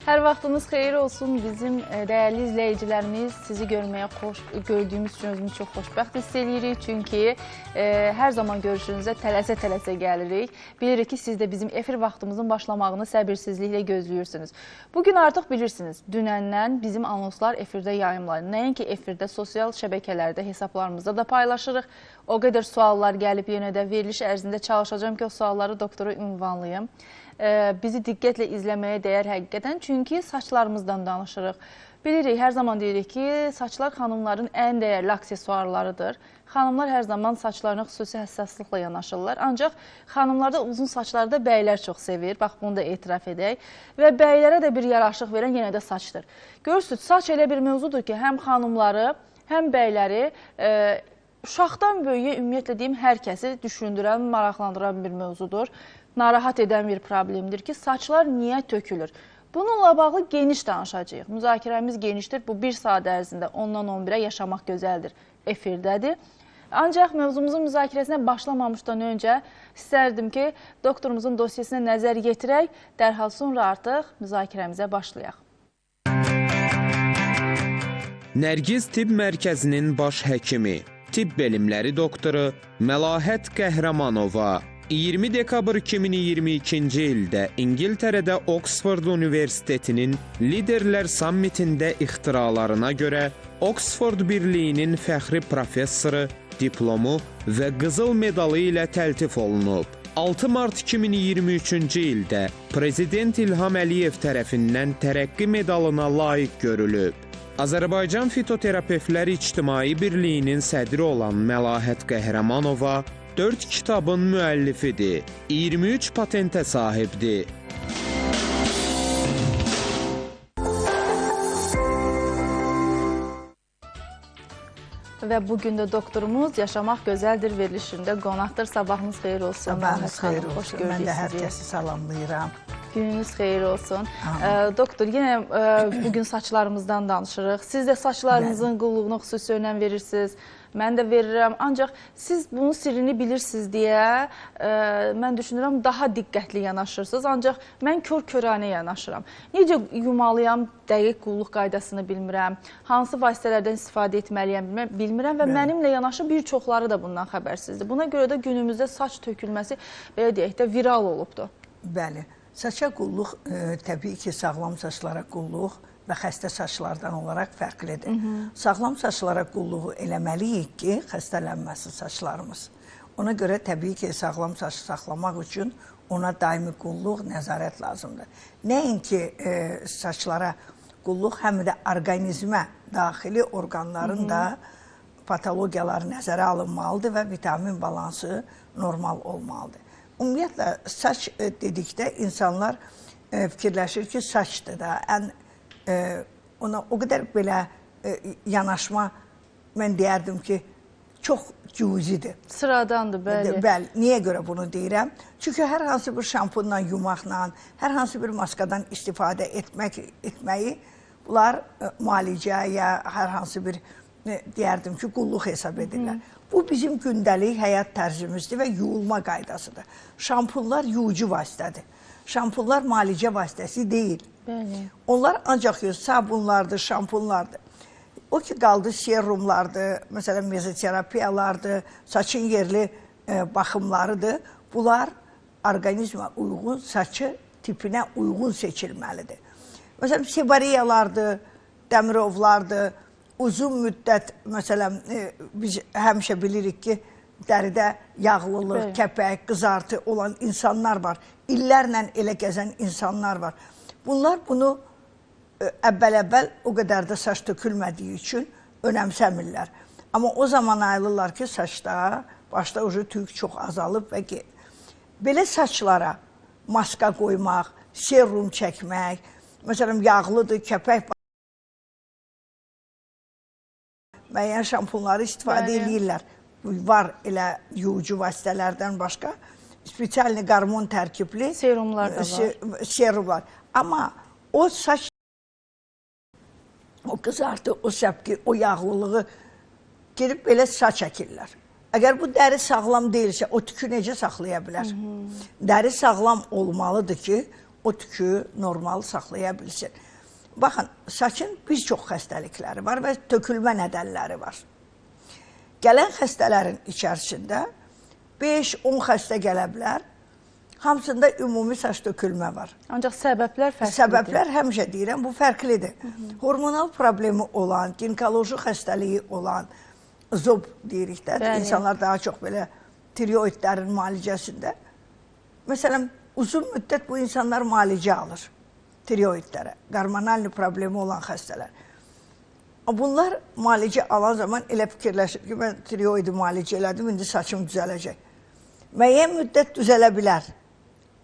Hər vaxtınız xeyir olsun bizim dəyərli izləyicilərimiz. Sizi gördüyümüz üçün özümüz çox xoşbəxt hiss edirik. Çünki hər zaman görüşünüzə tələsə-tələsə gəlirik. Bilirik ki, siz də bizim efir vaxtımızın başlamağını səbirsizliklə gözləyirsiniz. Bugün artıq bilirsiniz, dünəndən bizim anonslar efirdə yayımlanır. Nəinki efirdə, sosial şəbəkələrdə, hesablarımızda da paylaşırıq. O qədər suallar gəlib yenə də veriliş ərzində çalışacağım ki, o sualları doktora ünvanlayım. Bizi diqqətlə izləməyə dəyər həqiqətən, çünki saçlarımızdan danışırıq. Bilirik, hər zaman deyirik ki, saçlar xanımların ən dəyərli aksesuarlarıdır. Xanımlar hər zaman saçlarına xüsusi həssaslıqla yanaşırlar. Ancaq xanımlarda uzun saçları da bəylər çox sevir. Bax, bunu da etiraf edək. Və bəylərə də bir yaraşıq verən yenə də saçdır. Görürsünüz, saç elə bir mövzudur ki, həm xanımları, həm bəyləri uşaqdan böyüyə ümumiyyətlə deyim, hər kəsi düşündürən, maraqlandıran bir mövzudur. Narahat edən bir problemdir ki, saçlar niyə tökülür? Bununla bağlı geniş danışacağıq. Müzakirəmiz genişdir. Bu bir saat ərzində 10-dan 11-ə yaşamaq gözəldir efirdədir. Ancaq mövzumuzun müzakirəsinə başlamamışdan öncə istərdim ki, doktorumuzun dosyasına nəzər yetirək, dərhal sonra artıq müzakirəmizə başlayaq. Nərgiz Tibb Mərkəzinin baş həkimi, tibb elmləri doktoru Məlahət Qəhrəmanova 20 dekabr 2022-ci ildə İngiltərədə Oxford Universitetinin Liderlər Sammitində ixtiralarına görə Oxford Birliyinin fəxri professoru, diplomu və qızıl medalı ilə təltif olunub. 6 mart 2023-cü ildə Prezident İlham Əliyev tərəfindən tərəqqi medalına layiq görülüb. Azərbaycan Fitoterapevtlər İctimai Birliyinin sədri olan Məlahət Qəhrəmanova 4 kitabın müəllifidir, 23 patentə sahibdir. Və bugün də doktorumuz Yaşamaq Gözəldir verilişində qonaqdır. Sabahınız xeyir olsun. Sabahınız xeyir olsun. Mən də hər kəsi salamlayıram. Gününüz xeyir olsun. Doktor, yenə bugün saçlarımızdan danışırıq. Siz də saçlarınızın qulluğuna xüsusi önəm verirsiniz. Mən də verirəm. Ancaq siz bunun sirrini bilirsiniz deyə mən düşünürəm daha diqqətli yanaşırsınız. Ancaq mən kör-körənə yanaşıram. Necə yumalıyam, dəqiq qulluq qaydasını bilmirəm. Hansı vasitələrdən istifadə etməliyəm bilmirəm və mənimlə yanaşı bir çoxları da bundan xəbərsizdir. Buna görə də günümüzdə saç tökülməsi, belə deyək də, viral olubdur. Bəli. Saça qulluq təbii ki, sağlam saçlara qulluq və xəstə saçlardan olaraq fərqlidir. Sağlam saçlara qulluğu eləməliyik ki, xəstələnməsin saçlarımız. Ona görə təbii ki, sağlam saç saxlamaq üçün ona daimi qulluq, nəzarət lazımdır. Nəinki saçlara qulluq, həm də orqanizmə, daxili orqanların da patologiyaları nəzərə alınmalıdır və vitamin balansı normal olmalıdır. Ümumiyyətlə, saç dedikdə insanlar fikirləşir ki, saçdır da, ona o qədər belə yanaşma, mən deyərdim ki, çox cüzidir. Sıradandır, bəli. Bəli, niyə görə bunu deyirəm? Çünki hər hansı bir şampunla, yumaqla, hər hansı bir maskadan istifadə etməyi, bunlar müalicə ya hər hansı bir, deyərdim ki, qulluq hesab edirlər. Bu bizim gündəlik həyat tərzimizdir və yuyulma qaydasıdır. Şampunlar yuyucu vasitədir. Şampunlar müalicə vasitəsi deyil. Bəli. Onlar ancaq sabunlardır, şampunlardır. O ki, qaldı serumlardır, məsələn, mezoterapiyalardır, saçın yerli baxımlarıdır. Bunlar orqanizmə uyğun, saçı tipinə uyğun seçilməlidir. Məsələn, sebariyalardır, dəmirovlardır. Uzun müddət, məsələn, biz həmişə bilirik ki, dəridə yağlılıq, kəpək, qızartı olan insanlar var. İllərlə elə gəzən insanlar var. Bunlar bunu əvvəl-əvvəl o qədər də saç tökülmədiyi üçün önəmsəmirlər. Amma o zaman ayılırlar ki, saçda, başda tük çox azalıb və ki, belə saçlara maska qoymaq, serum çəkmək, məsələn, yağlıdır, kəpək müəyyən şampunları istifadə edirlər. Var elə yuyucu vasitələrdən başqa, spesialni qarmon tərkibli serumlar da var. Serumlar. Amma o saç, o qızartı, o səpki, o yağlılığı gedib belə saç əkirlər. Əgər bu dəri sağlam deyilsə, o tükü necə saxlaya bilər? Dəri sağlam olmalıdır ki, o tükü normal saxlaya bilsin. Baxın, saçın bir çox xəstəlikləri var və tökülmə nədənləri var. Gələn xəstələrin içərisində 5-10 xəstə gələ bilər. Hamısında ümumi saç tökülmə var. Ancaq səbəblər fərqlidir. Səbəblər həmişə deyirəm, bu fərqlidir. Hormonal problemi olan, ginekoloji xəstəliyi olan, zob deyirik də, insanlar daha çox belə tiroidlərin müalicəsində. Məsələn, uzun müddət bu insanlar müalicə alır tiroidlərə, hormonal problemi olan xəstələr. Bunlar müalicə alan zaman elə fikirləşir ki, mən tiroidi müalicə elədim, indi saçım düzələcək. Müəyyən müddət düzələ bilər.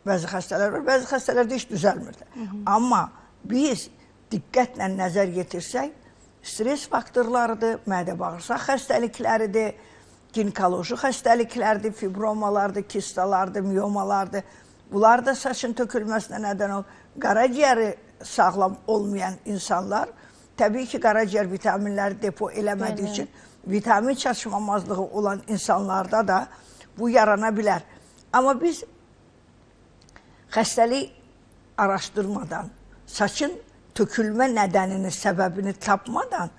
Bəzi xəstələr var, bəzi xəstələrdə heç düzəlmir də. Amma biz diqqətlə nəzər yetirsək, stres faktorlarıdır, mədə-bağırsaq xəstəlikləridir, ginekoloji xəstəliklərdir, fibromalardır, kistalardır, miyomalardır. Bunlar da saçın tökülməsinə nədən olur. Qaraciyəri sağlam olmayan insanlar, təbii ki, qaraciyər vitaminləri depo eləmədiyi üçün, vitamin çatışmamazlığı olan insanlarda da bu yarana bilər. Amma biz xəstəlik araşdırmadan, saçın tökülmə nədənini, səbəbini tapmadan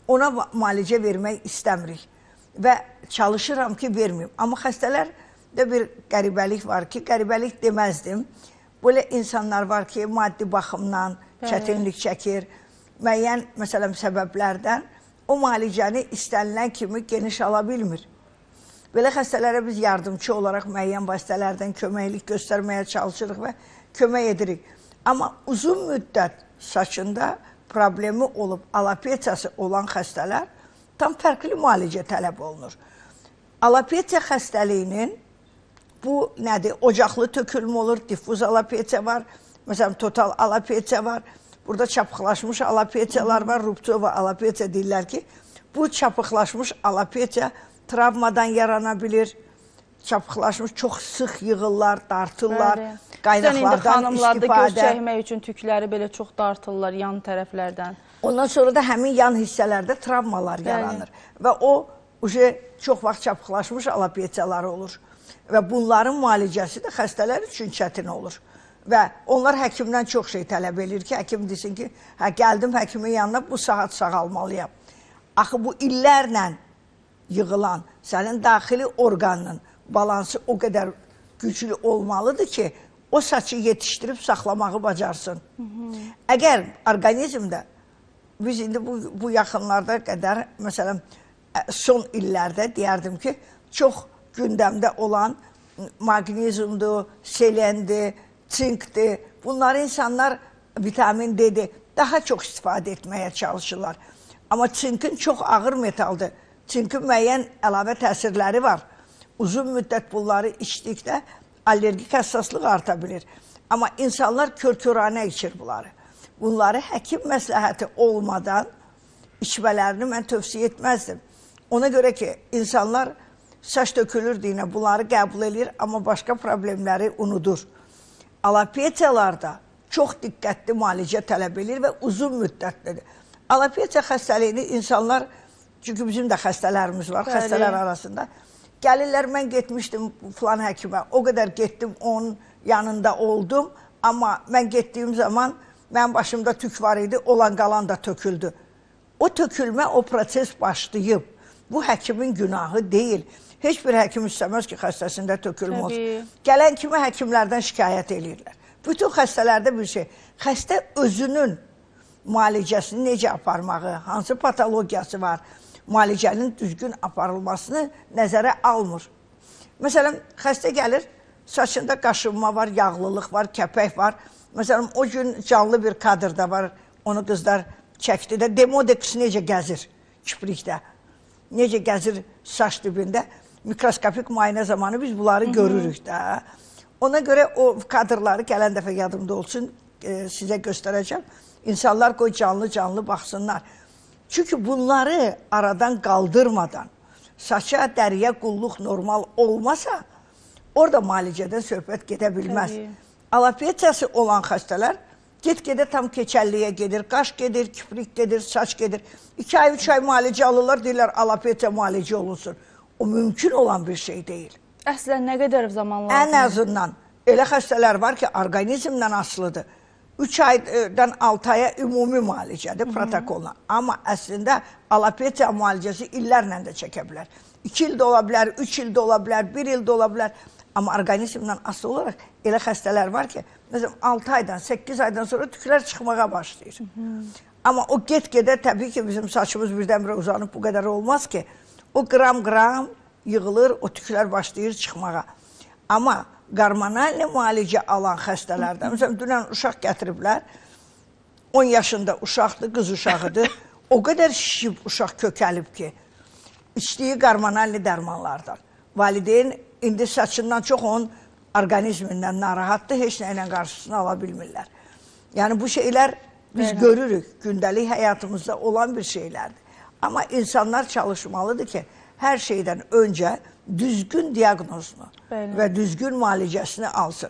ona müalicə vermək istəmirik və çalışıram ki, verməyim. Amma xəstələrdə bir qəribəlik var ki, qəribəlik deməzdim. Böyle insanlar var ki, maddi baxımdan çətinlik çəkir, müəyyən, məsələn, səbəblərdən o müalicəni istənilən kimi geniş ala bilmir. Belə xəstələrə biz yardımcı olaraq müəyyən vasitələrdən köməklik göstərməyə çalışırıq və kömək edirik. Amma uzun müddət saçında problemi olub, alopesiyası olan xəstələr tam fərqli müalicə tələb olunur. Alopesiya xəstəliyinin bu nədir? Ocaqlı tökülmə olur, diffuz alopesiya var, məsələn, total alopesiya var, burada çapıqlaşmış alopesiyalar var, ruptova alopesiya deyirlər ki, bu çapıqlaşmış alopesiya travmadan yarana bilir, çapıqlaşmış, çox sıx yığırlar, dartırlar, qaynaqlardan xanımlarda göz istifadə. çəkmək üçün tükləri belə çox dartırlar yan tərəflərdən. Ondan sonra da həmin yan hissələrdə travmalar yaranır və o çox vaxt çapıqlaşmış alopesiyaları olur və bunların müalicəsi də xəstələr üçün çətin olur. Və onlar həkimdən çox şey tələb edir ki, həkim desin ki, gəldim həkimin yanına, bu saat sağalmalıyam. Axı bu illərlə yığılan, sənin daxili orqanının balansı o qədər güclü olmalıdır ki, o saçı yetişdirib saxlamağı bacarsın. Əgər orqanizmdə, biz indi bu yaxınlarda qədər, məsələn, son illərdə deyərdim ki, çox gündəmdə olan maqneziumdur, selendir, sinkdir, bunları insanlar vitamin D-dir, daha çox istifadə etməyə çalışırlar. Amma sinkin çox ağır metaldır. Sinkin müəyyən əlavə təsirləri var. Uzun müddət bunları içdikdə allergik həssaslıq arta bilir. Amma insanlar kör-köranə içir bunları. Bunları həkim məsləhəti olmadan içmələrini mən tövsiyə etməzdim. Ona görə ki, insanlar saç tökülür deyinə bunları qəbul edir, amma başqa problemləri unudur. Alopesiyalarda çox diqqətli müalicə tələb edir və uzun müddətlidir. Alopesiya xəstəliyini insanlar, çünki bizim də xəstələrimiz var, xəstələr arasında, gəlirlər, mən getmişdim filan həkimə, o qədər getdim, onun yanında oldum, amma mən getdiyim zaman mənim başımda tük var idi, olan qalan da töküldü. O tökülmə, o proses başlayıb. Bu həkimin günahı deyil. Heç bir həkim istəməz ki, xəstəsində tökülmə olsun. Gələn kimi həkimlərdən şikayət edirlər. Bütün xəstələrdə bir şey, xəstə özünün müalicəsini necə aparmağı, hansı patologiyası var, müalicənin düzgün aparılmasını nəzərə almır. Məsələn, xəstə gəlir, saçında qaşınma var, yağlılıq var, kəpək var. Məsələn, o gün canlı bir kadrda var, onu qızlar çəkdi də, Demodex necə gəzir kiprikdə, necə gəzir saç dibində, mikroskopik müayinə zamanı biz bunları görürük də. Ona görə o kadrları gələn dəfə yadımda olsun, sizə göstərəcəm. İnsanlar qoy canlı-canlı baxsınlar. Çünki bunları aradan qaldırmadan, saça, dəriyə qulluq normal olmasa, orada müalicədən söhbət gedə bilməz. Alopesiyası olan xəstələr get-gedə tam keçəlliyə gedir, qaş gedir, kiprik gedir, saç gedir. 2 ay, 3 ay müalicə alırlar, deyirlər alopesiya müalicə olunsun. O mümkün olan bir şey deyil. Əslən nə qədər zaman lazım? Ən azından elə xəstələr var ki, orqanizmdən asılıdır. 3 aydan 6 aya ümumi müalicədir protokolla. Amma əslində alopesiya müalicəsi illərlə də çəkə bilər. 2 ildə ola bilər, 3 ildə ola bilər, 1 ildə ola bilər. Amma orqanizmdən asılı olaraq elə xəstələr var ki, məsələn 6 aydan, 8 aydan sonra tüklər çıxmağa başlayır. Amma o get-gedə təbii ki, bizim saçımız birdən-birə uzanıb bu qədər olmaz ki, o qram-qram yığılır, o tüklər başlayır çıxmağa. Amma hormonal müalicə alan xəstələrdən, məsələn, dünən uşaq gətiriblər, 10 yaşında uşaqdır, qız uşağıdır, o qədər şişib uşaq kökəlib ki, içdiyi hormonal dərmanlardan. Valideyn indi saçından çox onun orqanizmindən narahatdır, heç nə ilə qarşısını ala bilmirlər. Yəni bu şeylər biz görürük, gündəlik həyatımızda olan bir şeylərdir. Amma insanlar çalışmalıdır ki, hər şeydən öncə düzgün diaqnozunu və düzgün müalicəsini alsın.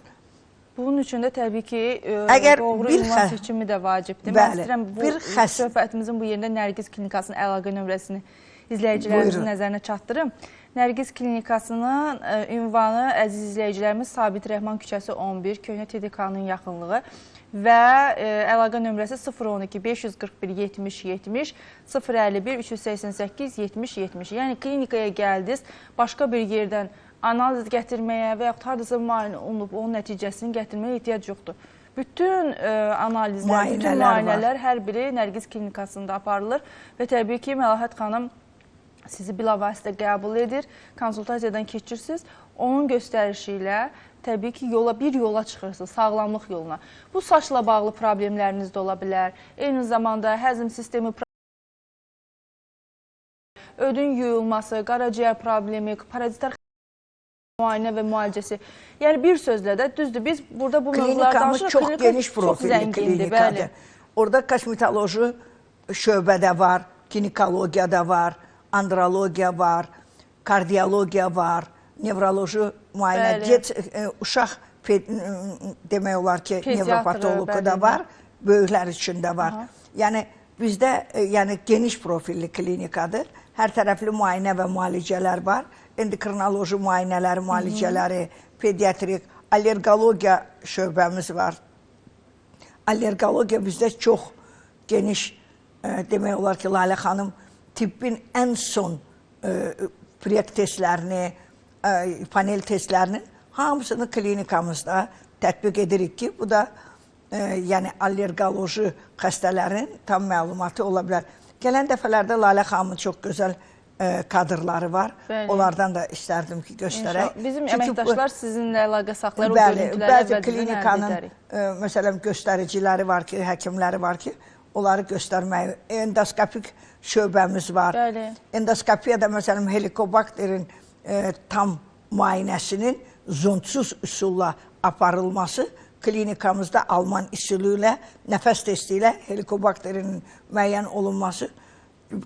Bunun üçün də təbii ki, Əgər doğru ünvan seçimi də vacibdir. Mən istəyirəm bu söhbətimizin bu yerində Nərgiz Klinikasının əlaqə nömrəsini izləyicilərimizin nəzərinə çatdırım. Nərgiz Klinikasının ünvanı əziz izləyicilərimiz Sabit Rəhman küçəsi 11, Köhnə TDK-nın yaxınlığı və əlaqə nömrəsi 012 541 70 70 051 388 70 70. Yəni klinikaya gəldiniz, başqa bir yerdən analiz gətirməyə və yaxud hardasa müayinə olunub, onun nəticəsini gətirməyə ehtiyac yoxdur. Bütün analizlər, bütün müayinələr hər biri Nərgiz Klinikasında aparılır və təbii ki, Məlahət xanım sizi bilavasitə qəbul edir, konsultasiyadan keçirsiniz, onun göstərişi ilə təbii ki, bir yola çıxırsınız, sağlamlıq yoluna. Bu saçla bağlı problemləriniz də ola bilər, eyni zamanda həzm sistemi, ödün yuyulması, qaraciyər problemi, parazitar müayinə və müalicəsi. Yəni bir sözlə də düzdür, biz burada bu mövzular danışırıq. Klinikamız çox geniş profilli klinikadır. Orada kosmetoloji şöbədə var, ginekologiyada var, andrologiya var, kardiyologiya var, nevroloji müayinə, uşaq demək olar ki, nevropatologu da var, böyüklər üçün də var. Yəni bizdə geniş profilli klinikadır. Hər tərəfli müayinə və müalicələr var. Endokrinoloji müayinələri, müalicələri, pediatrik, allergologiya şöbəmiz var. Allergologiya bizdə çox geniş, demək olar ki, Lalə xanım tibbin ən son prek testlərini, panel testlərinin hamısını klinikamızda tətbiq edirik ki, bu da allergoloji xəstələrin tam məlumatı ola bilər. Gələn dəfələrdə Lalə xanımın çox gözəl kadrları var. Onlardan da istərdim ki, göstərək. Bizim əməkdaşlar sizinlə əlaqə saxlar, o görüntüləri bəzi klinikanın, məsələn, göstəriciləri var ki, həkimləri var ki, onları göstərməyi. Endoskopik şöbəmiz var. Endoskopiyada, məsələn, helikobakterin tam müayinəsinin zondsuz üsulla aparılması klinikamızda Alman üsulu ilə, nəfəs testi ilə helikobakterinin müəyyən olunması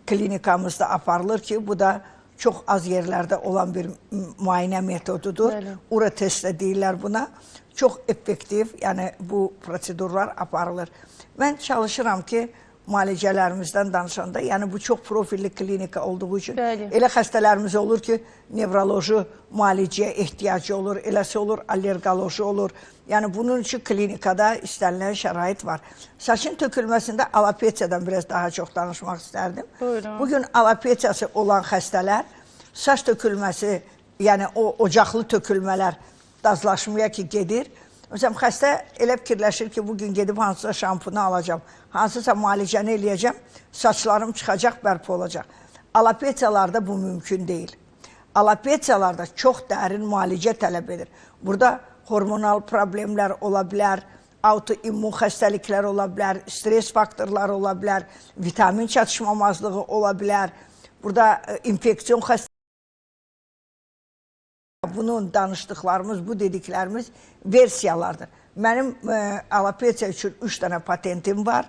klinikamızda aparılır ki, bu da çox az yerlərdə olan bir müayinə metodudur. Ura testi deyirlər buna. Çox effektiv, yəni bu prosedurlar aparılır. Mən çalışıram ki, müalicələrimizdən danışanda, yəni bu çox profilli klinika olduğu üçün elə xəstələrimiz olur ki, nevroloji müalicəyə ehtiyacı olur, eləsi olur, allergoloji olur. Yəni bunun üçün klinikada istənilən şərait var. Saçın tökülməsində alopesiyadan biraz daha çox danışmaq istərdim. Bugün alopesiyası olan xəstələr, saç tökülməsi, yəni o ocaqlı tökülmələr dazlaşmaya ki gedir. Məsələn, xəstə elə fikirləşir ki, bugün gedib hansısa şampunu alacam, hansısa müalicəni eləyəcəm, saçlarım çıxacaq, bərpa olacaq. Alopesiyalarda bu mümkün deyil. Alopesiyalarda çox dərin müalicə tələb edir. Burada hormonal problemlər ola bilər, autoimmun xəstəliklər ola bilər, stres faktorları ola bilər, vitamin çatışmamazlığı ola bilər, burada infeksiyon xəstəlikləri. Bunun danışdıqlarımız, bu dediklərimiz versiyalardır. Mənim alopesiya üçün 3 dənə patentim var.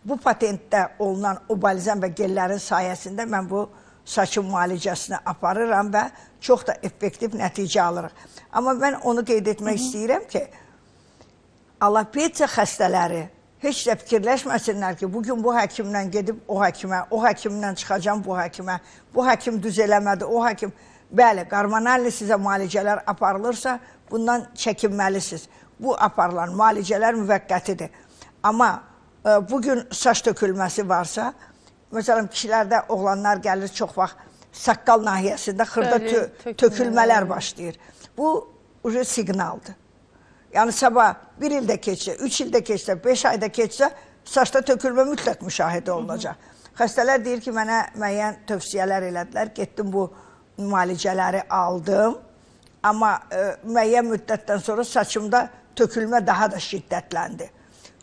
Bu patentdə olunan obalizm və gellərin sayəsində mən bu saçın müalicəsini aparıram və çox da effektiv nəticə alırıq. Amma mən onu qeyd etmək istəyirəm ki, alopesiya xəstələri heç də fikirləşməsinlər ki, bugün bu həkimlə gedib o həkimə, o həkimlə çıxacam bu həkimə, bu həkim düz eləmədi, o həkim. Bəli, hormonal sizə müalicələr aparılırsa, bundan çəkinməlisiniz. Bu aparılan müalicələr müvəqqətidir. Amma bugün saç tökülməsi varsa, məsələn, kişilərdə oğlanlar gəlir çox vaxt saqqal nahiyəsində xırda tökülmələr başlayır. Bu siqnaldır. Yəni sabah 1 ildə keçsə, 3 ildə keçsə, 5 ayda keçsə, saçda tökülmə mütləq müşahidə olunacaq. Xəstələr deyir ki, mənə müəyyən tövsiyələr elədilər, getdim bu müalicələri aldım, amma müəyyən müddətdən sonra saçımda tökülmə daha da şiddətləndi.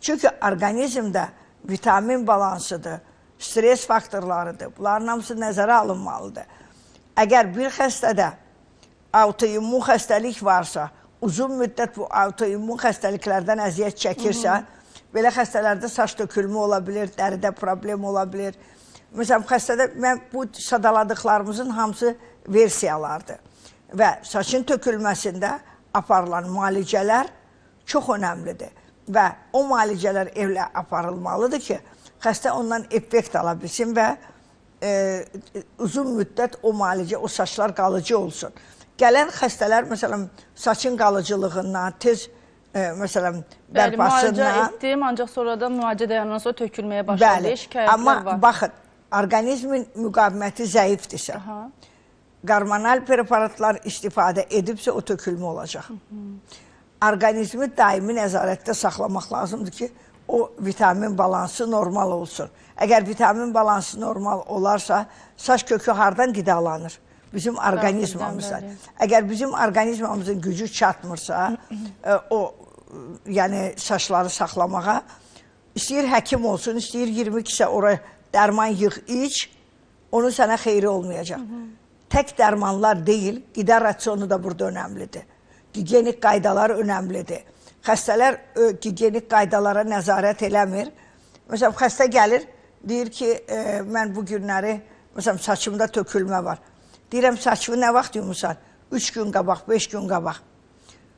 Çünki orqanizmdə vitamin balansıdır, stres faktorlarıdır, bunların hamısı nəzərə alınmalıdır. Əgər bir xəstədə autoimmun xəstəlik varsa, uzun müddət bu autoimmun xəstəliklərdən əziyyət çəkirsə, belə xəstələrdə saç tökülmə ola bilir, dəridə problem ola bilir. Məsələn, xəstədə bu sadaladıqlarımızın hamısı versiyalardır. Və saçın tökülməsində aparılan müalicələr çox önəmlidir. Və o müalicələr evlə aparılmalıdır ki, xəstə ondan effekt ala bilsin və uzun müddət o müalicə, o saçlar qalıcı olsun. Gələn xəstələr, məsələn, saçın qalıcılığından, tez, məsələn, bərpasından... Müalicə etdim, ancaq sonradan müalicə dayandan sonra tökülməyə başladı, şikayətlər var. Amma baxın, orqanizmin müqaviməti zəifdirsə, hormonal preparatlar istifadə edibsə, o tökülmə olacaq. Orqanizmi daimi nəzarətdə saxlamaq lazımdır ki, o vitamin balansı normal olsun. Əgər vitamin balansı normal olarsa, saç kökü hardan qidalanır? Bizim orqanizmamızdan. Əgər bizim orqanizmamızın gücü çatmırsa, o yəni saçları saxlamağa, istəyir həkim olsun, istəyir 22-sə oraya dərman yığ, iç, onun sənə xeyri olmayacaq. Tək dərmanlar deyil, qida rasionu da burada önəmlidir. Gigiyenik qaydalar önəmlidir. Xəstələr gigiyenik qaydalara nəzarət eləmir. Məsələn, xəstə gəlir, deyir ki, mən bu günləri, məsələn, saçımda tökülmə var. Deyirəm, saçımı nə vaxt yumusan? 3 gün qabaq, 5 gün qabaq.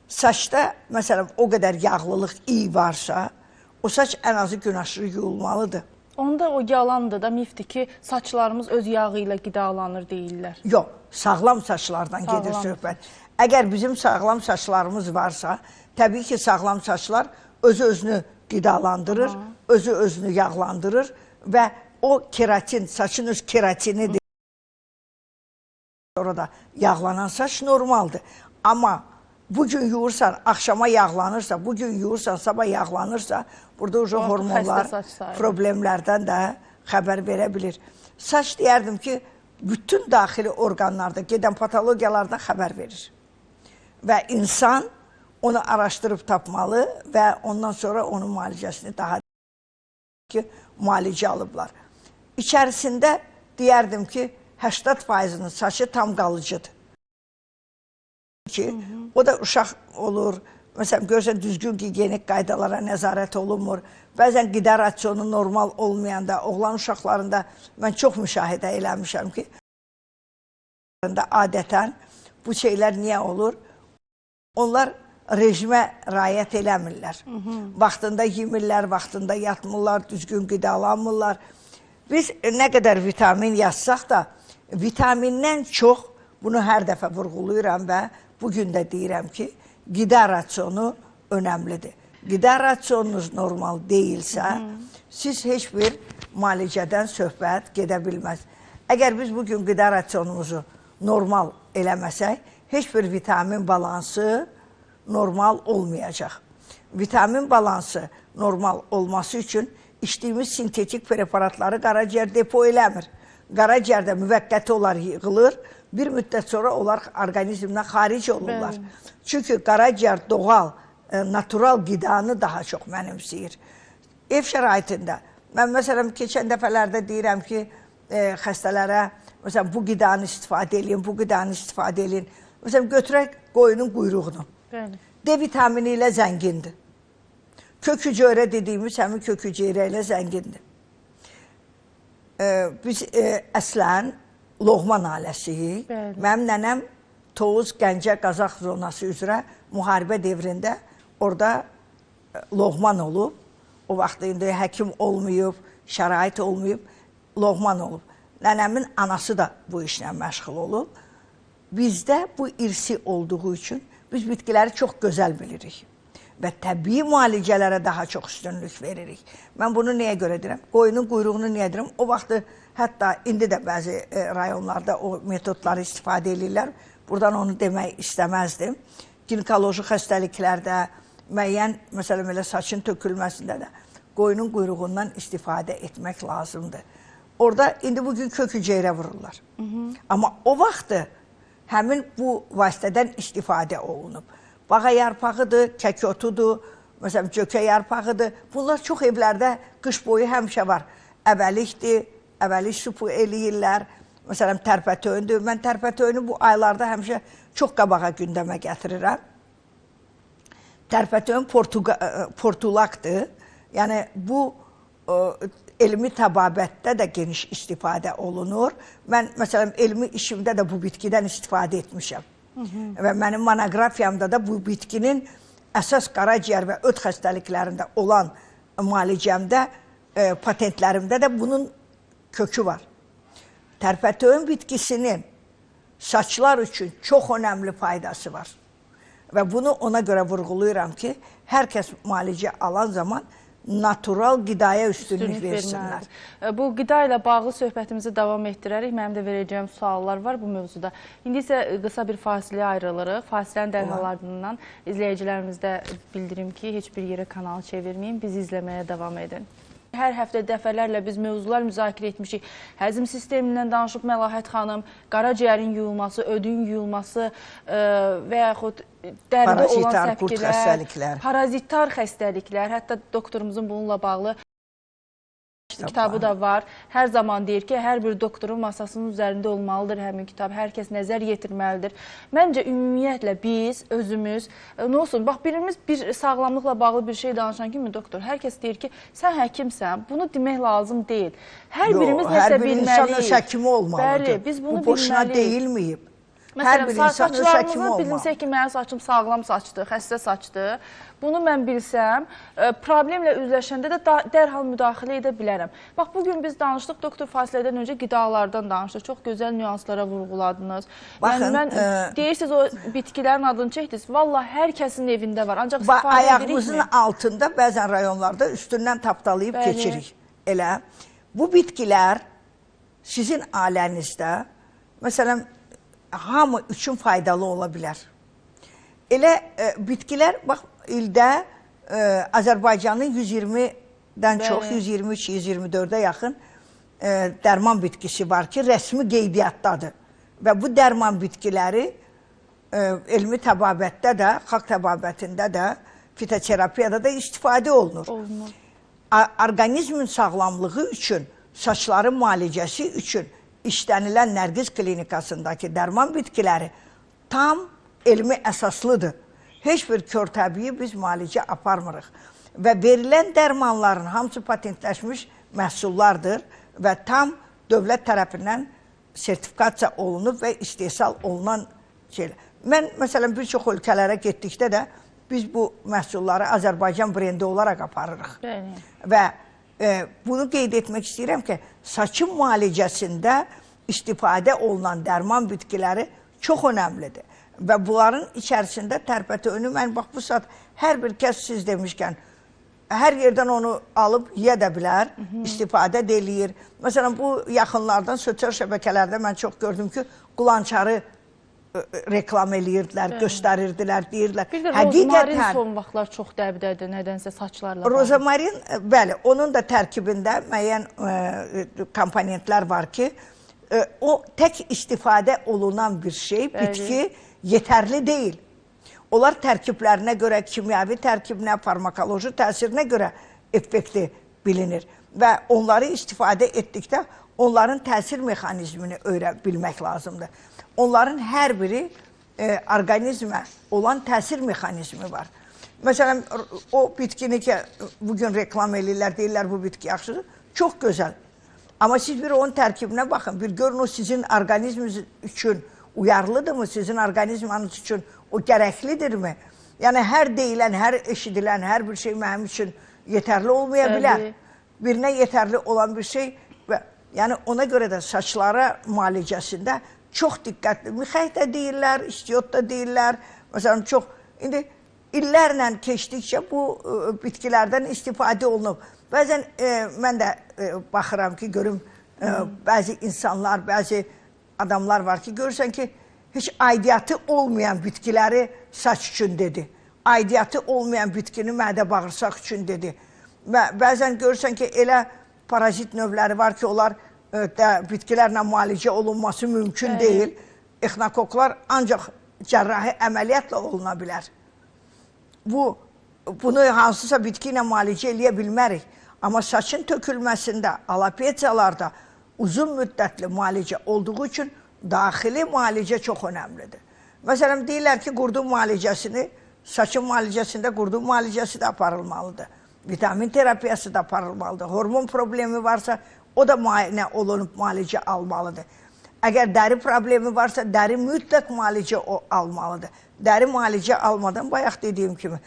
Saçda, məsələn, o qədər yağlılıq iyi varsa, o saç ən azı gün aşırı yuyulmalıdır. Onda o yalandır da, mifdir ki, saçlarımız öz yağı ilə qidalanır deyirlər. Yox, sağlam saçlardan gedir söhbət. Əgər bizim sağlam saçlarımız varsa, təbii ki, sağlam saçlar özü-özünü qidalandırır, özü-özünü yağlandırır və o keratin, saçın öz keratinidir. Orada yağlanan saç normaldır. Amma bugün yuyursan, axşama yağlanırsa, bugün yuyursan, sabah yağlanırsa, burada hormonlar problemlərdən də xəbər verə bilir. Saç deyərdim ki, bütün daxili orqanlarda gedən patologiyalardan xəbər verir. Və insan onu araşdırıb tapmalı və ondan sonra onun müalicəsini daha ki, müalicə alıblar. İçərisində deyərdim ki, 80%'nin saçı tam qalıcıdır. O da uşaq olur, məsələn, görürsən, düzgün gigiyenik qaydalara nəzarət olunmur. Bəzən qida rasionu normal olmayanda, oğlan uşaqlarında mən çox müşahidə eləmişəm ki, adətən bu şeylər niyə olur? Onlar rejimə riayət eləmirlər. Vaxtında yemirlər, vaxtında yatmırlar, düzgün qidalanmırlar. Biz nə qədər vitamin yazsaq da, vitamindən çox, bunu hər dəfə vurğuluyuram və bugün də deyirəm ki, qida rasionu önəmlidir. Qida rasionunuz normal deyilsə, siz heç bir müalicədən söhbət gedə bilməz. Əgər biz bugün qida rasionumuzu normal eləməsək, heç bir vitamin balansı normal olmayacaq. Vitamin balansı normal olması üçün içdiyimiz sintetik preparatları qaraciyər depo eləmir. Qaraciyərdə müvəqqəti olar yığılır, bir müddət sonra onlar orqanizmdən xaric olurlar. Çünki qaraciyər doğal, natural qidanı daha çox mənimsəyir. Ev şəraitində, mən məsələn, keçən dəfələrdə deyirəm ki, xəstələrə, məsələn, bu qidanı istifadə edin, bu qidanı istifadə edin. Məsələn, götürək qoyunun quyruğunu. D vitamini ilə zəngindir. Kök hüceyrə dediyimiz həmin kök hüceyrə ilə zəngindir. Biz əslən Loğman ailəsiyik. Mənim nənəm Tovuz, Gəncə, Qazax zonası üzrə müharibə devrində orada Loğman olub. O vaxt indi həkim olmayıb, şərait olmayıb, Loğman olub. Nənəmin anası da bu işlə məşğul olub. bizdə bu irsi olduğu üçün biz bitkiləri çox gözəl bilirik və təbii müalicələrə daha çox üstünlük veririk. Mən bunu nəyə görə deyirəm? Qoyunun quyruğunu niyə deyirəm? O vaxtı hətta indi də bəzi rayonlarda o metodları istifadə edirlər. Buradan onu demək istəməzdim. Ginekoloji xəstəliklərdə, müəyyən, məsələn, elə saçın tökülməsində də qoyunun quyruğundan istifadə etmək lazımdır. Orada indi bugün köküceyrə vururlar. Amma o vaxtı həmin bu vasitədən istifadə olunub. Bağa yarpağıdır, kəkotudur, məsələn, cökə yarpağıdır. Bunlar çox evlərdə qış boyu həmişə var. Əbəlikdir, əbəlik supu eləyirlər. Məsələn, tərpətöyündür. Mən tərpətöyünü bu aylarda həmişə çox qabağa gündəmə gətirirəm. Tərpətöyün portulaqdır. Yəni, bu elmi təbabətdə də geniş istifadə olunur. Mən, məsələn, elmi işimdə də bu bitkidən istifadə etmişəm. Və mənim monoqrafiyamda da bu bitkinin əsas qaraciyər və öd xəstəliklərində olan müalicəmdə, patentlərimdə də bunun kökü var. Tərpətöyün bitkisinin saçlar üçün çox önəmli faydası var. Və bunu ona görə vurğulayıram ki, hər kəs müalicə alan zaman natural qidaya üstünlük versinlər. Bu qida ilə bağlı söhbətimizi davam etdirərik. Mənim də verəcəyim suallar var bu mövzuda. İndi isə qısa bir fasiləyə ayrılırıq. Fasilənin dərhal izləyicilərimizdə bildirim ki, heç bir yerə kanalı çevirməyin, bizi izləməyə davam edin. Hər həftə dəfələrlə biz mövzular müzakirə etmişik. Həzm sistemindən danışıb Məlahət xanım, qaraciyərin yuyulması, ödün yuyulması və yaxud dəridə olan səpkilər, parazitar xəstəliklər, hətta doktorumuzun bununla bağlı kitabı da var. Hər zaman deyir ki, hər bir doktorun masasının üzərində olmalıdır həmin kitab. Hər kəs nəzər yetirməlidir. Məncə, ümumiyyətlə biz, özümüz, nə olsun, bax, birimiz bir sağlamlıqla bağlı bir şey danışan kimi doktor, hər kəs deyir ki, sən həkimsən, bunu demək lazım deyil. Hər birimiz nəsə bilməliyik. Hər bir insan öz həkimi olmalıdır. Bəli, biz bunu bilməliyik. Bu boşuna deyilməyib. Məsələn, saçlarımızı bilinsə ki, mənim saçım sağlam saçdır, xəstə saçdır. Bunu mən bilsəm, problemlə üzləşəndə də dərhal müdaxilə edə bilərəm. Bax, bugün biz danışdıq, doktor fasilədən öncə qidalardan danışdıq. Çox gözəl nüanslara vurğuladınız. Baxın, deyirsiniz, o bitkilərin adını çəkdiniz. Valla hər kəsin evində var. Ancaq istifadə edirik mi? Ayağımızın altında bəzən rayonlarda üstündən tapdalayıb keçirik. Elə, bu bitkilər sizin ailənizdə, məsələn, hamı üçün faydalı ola bilər. Elə bitkilər, bax, ildə Azərbaycanın 120-dən çox, 123-124-ə yaxın dərman bitkisi var ki, rəsmi qeydiyyatdadır. Və bu dərman bitkiləri elmi təbabətdə də, xalq təbabətində də, fitoterapiyada da istifadə olunur. Orqanizmin sağlamlığı üçün, saçların müalicəsi üçün işlənilən Nərgiz klinikasındakı dərman bitkiləri tam elmi əsaslıdır. Heç bir kör təbii biz müalicə aparmırıq. Və verilən dərmanların hamısı patentləşmiş məhsullardır və tam dövlət tərəfindən sertifikasiya olunub və istehsal olunan şeylər. Mən, məsələn, bir çox ölkələrə getdikdə də biz bu məhsulları Azərbaycan brendi olaraq aparırıq. Və bunu qeyd etmək istəyirəm ki, saçın müalicəsində istifadə olunan dərman bitkiləri çox önəmlidir. Və bunların içərisində tərpətöyünü, mən bax bu saat hər bir kəs siz demişkən, hər yerdən onu alıb yeyə də bilər, istifadə də eləyir. Məsələn, bu yaxınlardan sosial şəbəkələrdə mən çox gördüm ki, qulançarı reklam eləyirdilər, göstərirdilər, deyirdilər. Bir də rozmarin son vaxtlar çox dəbdədir, nədənsə saçlarla. Rozmarin, bəli, onun da tərkibində müəyyən komponentlər var ki, o tək istifadə olunan bir şey, bitki yetərli deyil. Onlar tərkiblərinə görə, kimyəvi tərkibinə, farmakoloji təsirinə görə effekti bilinir. Və onları istifadə etdikdə onların təsir mexanizmini bilmək lazımdır. Onların hər biri orqanizmə olan təsir mexanizmi var. Məsələn, o bitkini ki, bugün reklam edirlər, deyirlər bu bitki yaxşıdır, çox gözəl. Amma siz bir onun tərkibinə baxın, bir görün o sizin orqanizminiz üçün uyarlıdırmı, sizin orqanizmanız üçün o gərəklidirmi? Yəni, hər deyilən, hər eşidilən, hər bir şey mənim üçün yetərli olmaya bilər. Birinə yetərli olan bir şey və yəni ona görə də saçlara müalicəsində çox diqqətli. Mixək də deyirlər, istiot da deyirlər. Məsələn, çox, indi illərlə keçdikcə bu bitkilərdən istifadə olunub. Bəzən mən də baxıram ki, görüm, bəzi insanlar, bəzi adamlar var ki, görürsən ki, heç aidiyyatı olmayan bitkiləri saç üçün dedi. Aidiyyatı olmayan bitkini mədə-bağırsaq üçün dedi. Və bəzən görürsən ki, elə parazit növləri var ki, onlar bitkilərlə müalicə olunması mümkün deyil. Exnokoklar ancaq cərrahi əməliyyatla oluna bilər. Bunu hansısa bitki ilə müalicə eləyə bilmərik. Amma saçın tökülməsində, alopesiyalarda uzun müddətli müalicə olduğu üçün daxili müalicə çox önəmlidir. Məsələn, deyirlər ki, qurdun müalicəsini, saçın müalicəsində qurdun müalicəsi də aparılmalıdır. Vitamin terapiyası da aparılmalıdır. Hormon problemi varsa, o da müayinə olunub müalicə almalıdır. Əgər dəri problemi varsa, dəri mütləq müalicə almalıdır. Dəri müalicə almadan, bayaq dediyim kimi,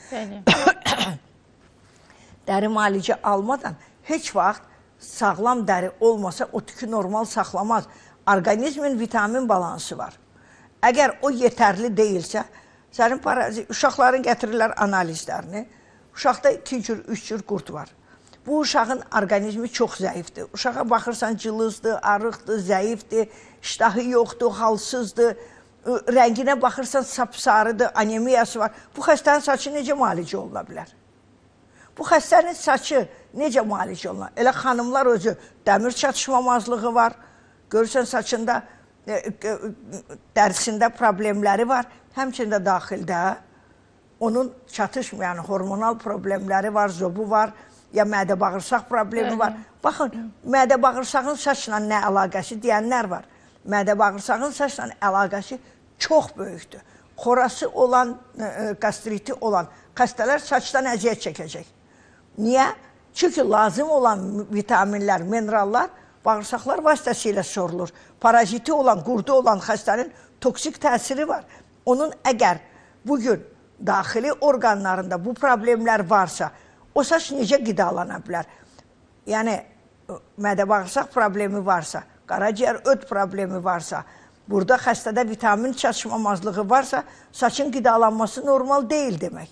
dəri müalicə almadan heç vaxt sağlam dəri olmasa, o tükü normal saxlamaz. Orqanizmin vitamin balansı var. Əgər o yetərli deyilsə, sənin uşaqların gətirirlər analizlərini, uşaqda 2 cür, 3 cür qurd var. Bu uşağın orqanizmi çox zəifdir. Uşağa baxırsan, cılızdır, arıqdır, zəifdir, iştahı yoxdur, halsızdır. Rənginə baxırsan, sapsarıdır, anemiyası var. Bu xəstənin saçı necə müalicə oluna bilər? Bu xəstənin saçı necə müalicə oluna? Elə xanımlar özü dəmir çatışmamazlığı var. Görürsən, saçında, dərisində problemləri var. Həmçində daxildə onun çatışmayan hormonal problemləri var, zobu var, ya mədə-bağırsaq problemi var. Baxın, mədə-bağırsağın saçla nə əlaqəsi deyənlər var. Mədə-bağırsağın saçla əlaqəsi çox böyükdür. Xorası olan, qastriti olan xəstələr saçdan əziyyət çəkəcək. Niyə? Çünki lazım olan vitaminlər, minerallar bağırsaqlar vasitəsilə sorulur. Paraziti olan, qurdu olan xəstənin toksik təsiri var. Onun əgər bugün daxili orqanlarında bu problemlər varsa, o saç necə qidalana bilər? Yəni, mədə-bağırsaq problemi varsa, qaraciyər öd problemi varsa, burada xəstədə vitamin çatışmamazlığı varsa, saçın qidalanması normal deyil demək.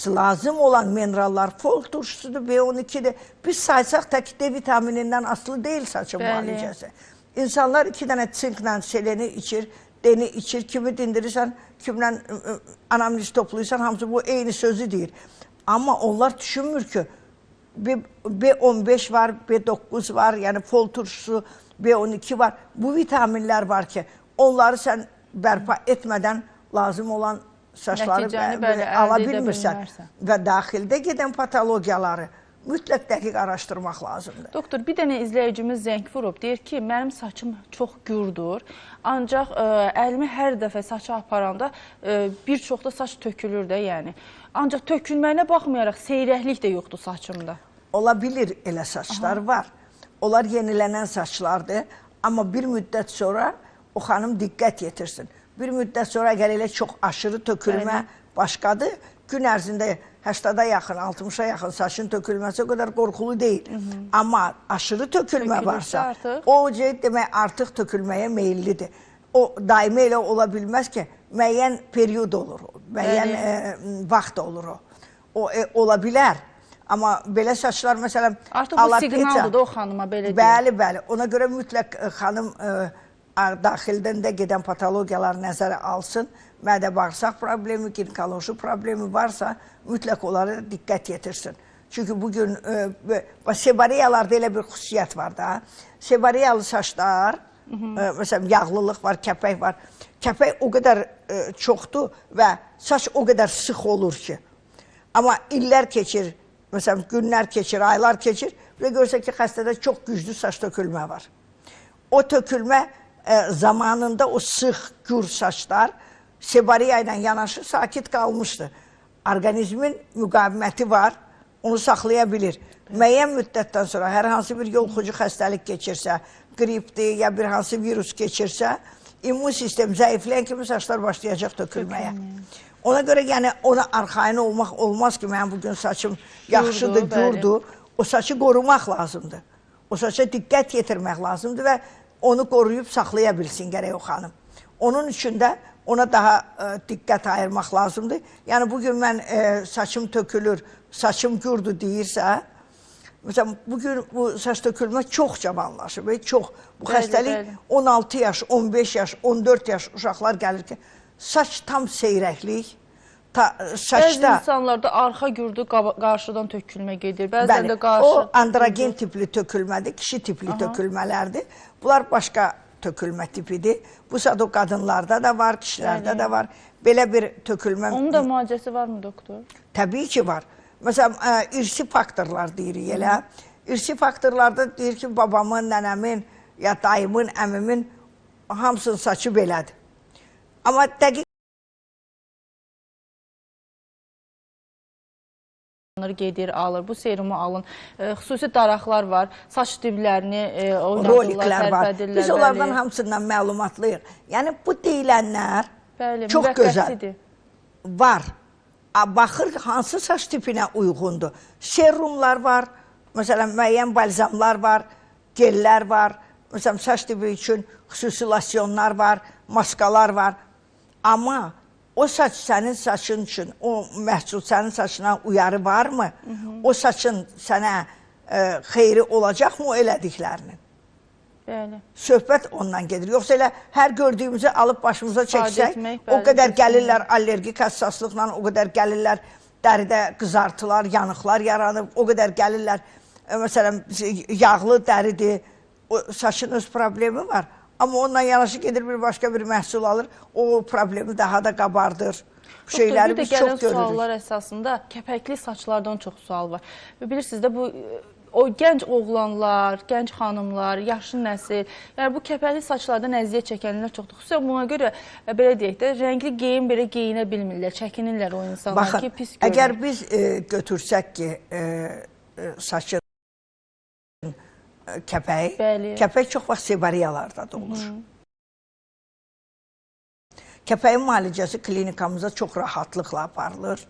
Lazım olan minerallar fol turşusudur, B12-dir. Biz saysaq tək D vitaminindən asılı deyil saçın müalicəsi. İnsanlar 2 dənə sinklə seleni içir, deni içir, kimi dindirirsən, kimlə anamnez toplayırsan, hamısı bu eyni sözü deyir. Amma onlar düşünmür ki, B15 var, B9 var, yəni fol turşusu, B12 var. Bu vitaminlər var ki, onları sən bərpa etmədən lazım olan saçları ala bilmirsən. Və daxildə gedən patologiyaları mütləq dəqiq araşdırmaq lazımdır. Doktor, bir dənə izləyicimiz zəng vurub, deyir ki, mənim saçım çox gürdur, ancaq əlimi hər dəfə saçı aparanda bir çox da saç tökülür də, yəni. Ancaq tökülməyinə baxmayaraq seyrəklik də yoxdur saçımda. Ola bilir, elə saçlar var. Onlar yenilənən saçlardır, amma bir müddət sonra o xanım diqqət yetirsin. Bir müddət sonra əgər elə çox aşırı tökülmə başqadır, gün ərzində 80-a yaxın, 60-a yaxın saçın tökülməsi o qədər qorxulu deyil. Amma aşırı tökülmə varsa, o demək artıq tökülməyə meyillidir. O daimi elə ola bilməz ki, müəyyən period olur, müəyyən vaxt olur o. O ola bilər. Amma belə saçlar, məsələn, artıq bu siqnaldır da o xanıma, belə deyil. Bəli, bəli. Ona görə mütləq xanım daxildən də gedən patologiyalar nəzərə alsın. Mədə-bağırsaq problemi, ginekoloji problemi varsa, mütləq onlara diqqət yetirsin. Çünki bugün sebariyalarda elə bir xüsusiyyət var da. Sebariyalı saçlar, məsələn, yağlılıq var, kəpək var. Kəpək o qədər çoxdur və saç o qədər sıx olur ki. Amma illər keçir, məsələn, günlər keçir, aylar keçir və görürsə ki, xəstədə çox güclü saç tökülmə var. O tökülmə zamanında o sıx, gür saçlar sebariya ilə yanaşı sakit qalmışdır. Orqanizmin müqaviməti var, onu saxlaya bilir. Müəyyən müddətdən sonra hər hansı bir yolxucu xəstəlik keçirsə, qripdir ya bir hansı virus keçirsə, immun sistem zəifləyən kimi saçlar başlayacaq tökülməyə. Ona görə yəni ona arxayın olmaq olmaz ki, mənim bugün saçım yaxşıdır, gürdur. O saçı qorumaq lazımdır. O saça diqqət yetirmək lazımdır və onu qoruyub saxlaya bilsin gərək o xanım. Onun üçün də ona daha diqqət ayırmaq lazımdır. Yəni, bugün mən saçım tökülür, saçım gürdür deyirsə, məsələn, bugün bu saç tökülmə çox cavanlaşıb. Bu xəstəlik 16 yaş, 15 yaş, 14 yaş uşaqlar gəlir ki, saç tam seyrəklik, Bəzi insanlarda arxa gürdü qarşıdan tökülmə gedir. Bəzən də qarşı... O androgen tipli tökülmədir, kişi tipli tökülmələrdir. Bunlar başqa tökülmə tipidir. Bu o qadınlarda da var, kişilərdə də var. Belə bir tökülmə... Onun da müalicəsi varmı, doktor? Təbii ki, var. Məsələn, irsi faktorlar deyirik elə. İrsi faktorlarda deyir ki, babamın, nənəmin, ya dayımın, əmimin hamısının saçı belədir. Amma dəqiq gedir, alır, bu serumu alın. Xüsusi daraqlar var, saç diblərini roliklər var. Biz onlardan hamısından məlumatlıyıq. Yəni, bu deyilənlər çox gözəl var. Baxır, hansı saç tipinə uyğundur. Serumlar var, məsələn, müəyyən balzamlar var, gellər var, məsələn, saç tipi üçün xüsusi losyonlar var, maskalar var. Amma o saç sənin saçın üçün, o məhsul sənin saçına uyarı varmı? O saçın sənə xeyri olacaqmı o elədiklərinin? Bəli. Söhbət ondan gedir. Yoxsa elə hər gördüyümüzü alıb başımıza çəksək, o qədər gəlirlər allergik həssaslıqla, o qədər gəlirlər dəridə qızartılar, yanıqlar yaranıb, o qədər gəlirlər, məsələn, yağlı dəridir, saçın öz problemi var. Amma onunla yanaşı gedir bir başqa bir məhsul alır, o problemi daha da qabardır. Bu şeyləri biz çox görürük. Bir də gələn suallar əsasında kəpəkli saçlardan çox sual var. Bilirsiniz də bu o gənc oğlanlar, gənc xanımlar, yaşlı nəsil, yəni bu kəpəkli saçlardan əziyyət çəkənlər çoxdur. Xüsusən buna görə belə deyək də, rəngli geyim belə geyinə bilmirlər, çəkinirlər o insanlar ki, pis görünür. Əgər biz götürsək ki, saçın kəpək çox vaxt sevariyalarda da olur. Kəpəyin müalicəsi klinikamıza çox rahatlıqla aparılır.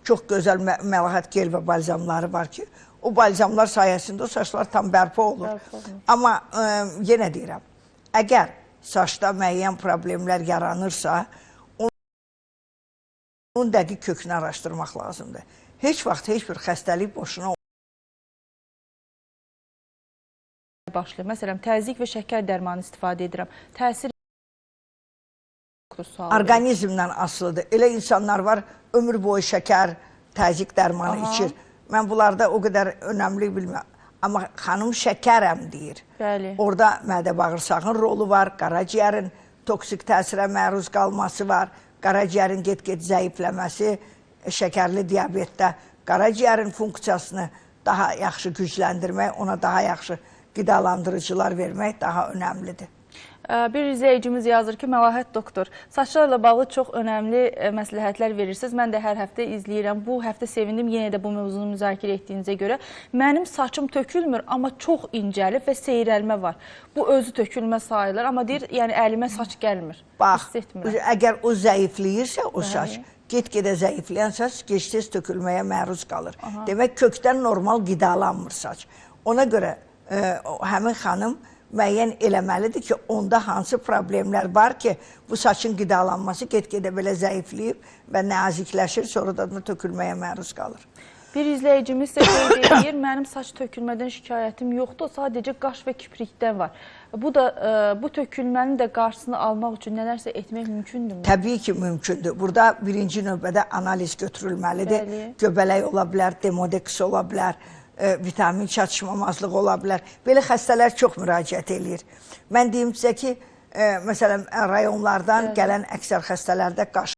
Çox gözəl məlahət gel və balzamları var ki, o balzamlar sayəsində o saçlar tam bərpa olur. Amma yenə deyirəm, əgər saçda müəyyən problemlər yaranırsa, onun dəqiq kökünü araşdırmaq lazımdır. Heç vaxt heç bir xəstəlik boşuna başlayır. Məsələn, təzyiq və şəkər dərmanı istifadə edirəm. Təsir orqanizmdən asılıdır. Elə insanlar var, ömür boyu şəkər, təzyiq dərmanı içir. Mən bunlarda o qədər önəmli bilmirəm. Amma xanım şəkərəm deyir. Orada mədə bağırsağın rolu var, qaraciyərin toksik təsirə məruz qalması var, qaraciyərin get-get zəifləməsi, şəkərli diabetdə qaraciyərin funksiyasını daha yaxşı gücləndirmək, ona daha yaxşı qidalandırıcılar vermək daha önəmlidir. Bir izləyicimiz yazır ki, Məlahət doktor, saçlarla bağlı çox önəmli məsləhətlər verirsiniz. Mən də hər həftə izləyirəm. Bu həftə sevindim yenə də bu mövzunu müzakirə etdiyinizə görə. Mənim saçım tökülmür, amma çox incəlib və seyrəlmə var. Bu özü tökülmə sayılır, amma deyir, yəni əlimə saç gəlmir. Bax, əgər o zəifləyirsə o saç, get-gedə zəifləyən saç gec-tez tökülməyə məruz qalır. Demək, kökdən normal qidalanmır saç. Ona görə həmin xanım müəyyən eləməlidir ki, onda hansı problemlər var ki, bu saçın qidalanması get-gedə belə zəifləyib və nazikləşir, sonra da tökülməyə məruz qalır. Bir izləyicimiz isə qeyd edir, mənim saç tökülmədən şikayətim yoxdur, sadəcə qaş və kiprikdən var. Bu tökülmənin də qarşısını almaq üçün nələrsə etmək mümkündürmü? Təbii ki, mümkündür. Burada birinci növbədə analiz götürülməlidir. Göbələk ola bilər, demodeks ola bilər, vitamin çatışmamazlığı ola bilər. Belə xəstələr çox müraciət edir. Mən deyim sizə ki, məsələn, rayonlardan gələn əksər xəstələrdə qaş.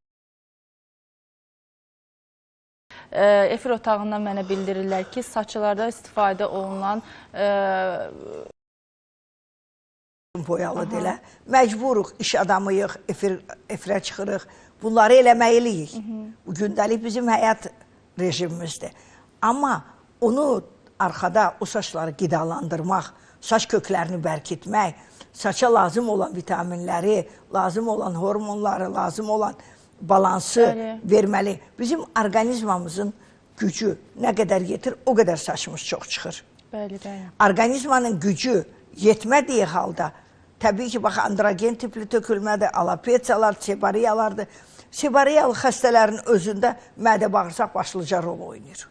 Efir otağından mənə bildirirlər ki, saçlarda istifadə olunan boyalı delə. Məcburuq, iş adamıyıq, efirə çıxırıq. Bunları eləməliyik. Bu gündəlik bizim həyat rejimimizdir. Amma onu arxada o saçları qidalandırmaq, saç köklərini bərkitmək, saça lazım olan vitaminləri, lazım olan hormonları, lazım olan balansı verməli. Bizim orqanizmamızın gücü nə qədər yetir, o qədər saçımız çox çıxır. Orqanizmanın gücü yetmədiyi halda, təbii ki, bax, androgen tipli tökülmədir, alopesiyalar, sebariyalardır. Sebariyalı xəstələrin özündə mədə-bağırsaq başlıca rol oynayır.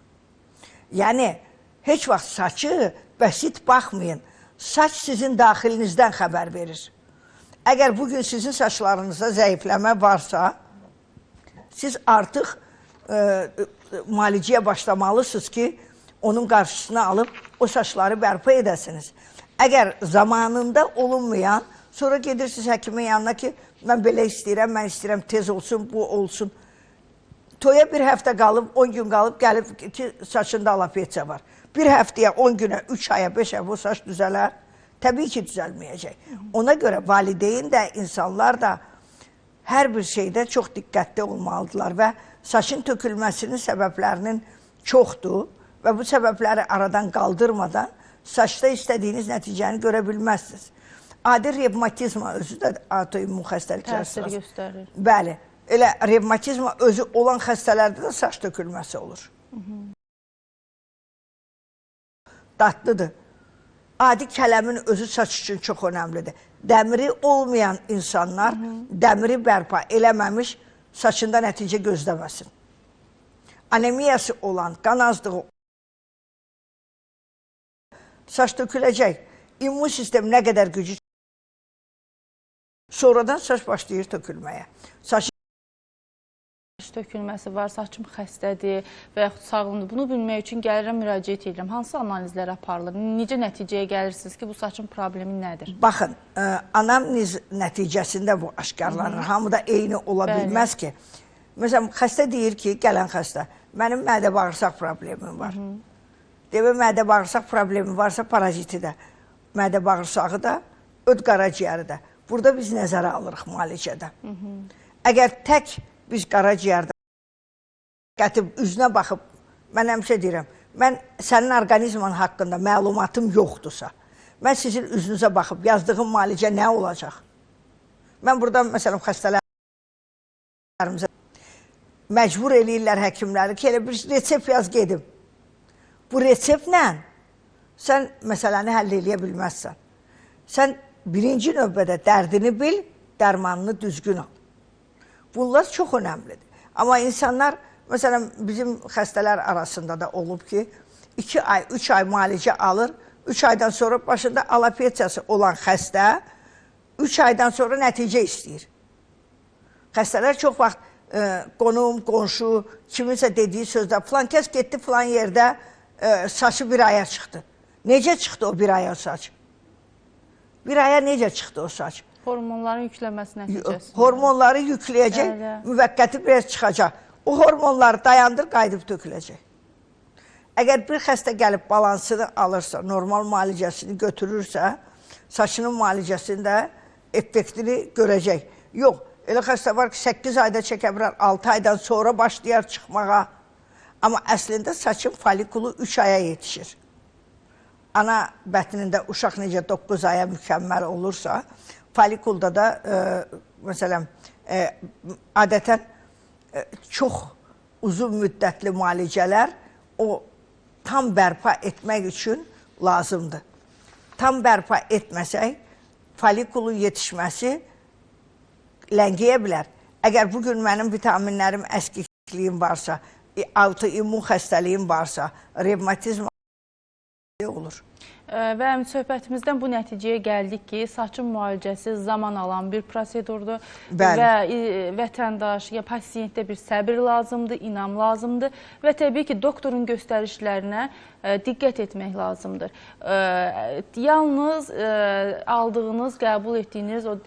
Yəni, heç vaxt saçı bəsit baxmayın. Saç sizin daxilinizdən xəbər verir. Əgər bugün sizin saçlarınızda zəifləmə varsa, siz artıq müalicəyə başlamalısınız ki, onun qarşısını alıb o saçları bərpa edəsiniz. Əgər zamanında olunmayan, sonra gedirsiniz həkimin yanına ki, mən belə istəyirəm, mən istəyirəm tez olsun, bu olsun. Toya bir həftə qalıb, 10 gün qalıb, gəlib ki, saçında alopesiya var. Bir həftəyə, 10 günə, 3 aya, 5 aya bu saç düzələr. Təbii ki, düzəlməyəcək. Ona görə valideyn də, insanlar da hər bir şeydə çox diqqətli olmalıdırlar və saçın tökülməsinin səbəblərinin çoxdur və bu səbəbləri aradan qaldırmadan saçda istədiyiniz nəticəni görə bilməzsiniz. Adi revmatizma özü də autoimmun xəstəliklər təsir göstərir. Bəli, elə revmatizma özü olan xəstələrdə də saç tökülməsi olur. Dadlıdır. Adi kələmin özü saç üçün çox önəmlidir. Dəmiri olmayan insanlar dəmiri bərpa eləməmiş saçında nəticə gözləməsin. Anemiyası olan, qan azlığı saç töküləcək. İmmun sistemi nə qədər gücü sonradan saç başlayır tökülməyə. Saç tökülməsi var, saçım xəstədir və yaxud sağlamdır. Bunu bilmək üçün gəlirəm, müraciət edirəm. Hansı analizlər aparılır? Necə nəticəyə gəlirsiniz ki, bu saçın problemi nədir? Baxın, anamnez nəticəsində bu aşkarlanır. Hamıda eyni ola bilməz ki. Məsələn, xəstə deyir ki, gələn xəstə, mənim mədə-bağırsaq problemim var. Demək, mədə-bağırsaq problemi varsa paraziti də, mədə-bağırsağı da, öd qaraciyəri də. Burada biz nəzərə alırıq müalicədə. Əgər tək biz qaraciyərdə qətib üzünə baxıb, mən həmişə deyirəm, mən sənin orqanizman haqqında məlumatım yoxdursa, mən sizin üzünüzə baxıb yazdığım müalicə nə olacaq? Mən buradan, məsələn, xəstələrimizə məcbur eləyirlər həkimləri ki, elə bir resept yaz gedim. Bu reseptlə sən məsələni həll eləyə bilməzsən. Sən birinci növbədə dərdini bil, dərmanını düzgün al. Bunlar çox önəmlidir. Amma insanlar, məsələn, bizim xəstələr arasında da olub ki, 2 ay, 3 ay müalicə alır, 3 aydan sonra başında alopesiyası olan xəstə 3 aydan sonra nəticə istəyir. Xəstələr çox vaxt qonum, qonşu, kiminsə dediyi sözdə, filan kəs getdi filan yerdə saçı bir aya çıxdı. Necə çıxdı o bir aya saç? Bir aya necə çıxdı o saç? Hormonların yükləməsi nəticəsində. Hormonları yükləyəcək, müvəqqəti biraz çıxacaq. O hormonları dayandır, qayıdıb töküləcək. Əgər bir xəstə gəlib balansını alırsa, normal müalicəsini götürürsə, saçının müalicəsini də effektini görəcək. Yox, elə xəstə var ki, 8 ayda çəkə bilər, 6 aydan sonra başlayar çıxmağa. Amma əslində saçın folikulu 3 aya yetişir. Ana bətnində uşaq necə 9 aya mükəmməl olursa, folikulda da, məsələn, adətən çox uzun müddətli müalicələr o tam bərpa etmək üçün lazımdır. Tam bərpa etməsək, folikulun yetişməsi ləngiyə bilər. Əgər bugün mənim vitaminlərim əskikliyim varsa, autoimmun xəstəliyim varsa, revmatizm olur. Və söhbətimizdən bu nəticəyə gəldik ki, saçın müalicəsi zaman alan bir prosedurdur və vətəndaş ya pasiyentdə bir səbir lazımdır, inam lazımdır və təbii ki, doktorun göstərişlərinə diqqət etmək lazımdır. Yalnız aldığınız, qəbul etdiyiniz o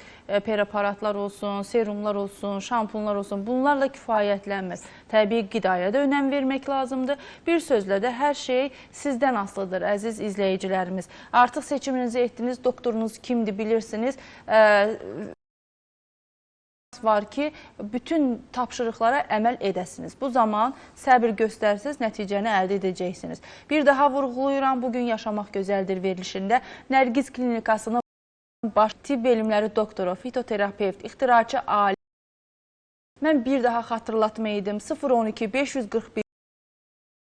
preparatlar olsun, serumlar olsun, şampunlar olsun, bunlarla kifayətlənmir. Təbii qidaya da önəm vermək lazımdır. Bir sözlə də hər şey sizdən asılıdır, əziz izləyicilərimiz. Artıq seçiminizi etdiniz, doktorunuz kimdir bilirsiniz. Var ki, bütün tapşırıqlara əməl edəsiniz. Bu zaman səbir göstərsiniz, nəticəni əldə edəcəksiniz. Bir daha vurğulayıram, bugün Yaşamaq Gözəldir verilişində Nərgiz Klinikasının baş tibb elmləri doktoru, fitoterapevt, ixtiraçı alim. Mən bir daha xatırlatma edim, 012 541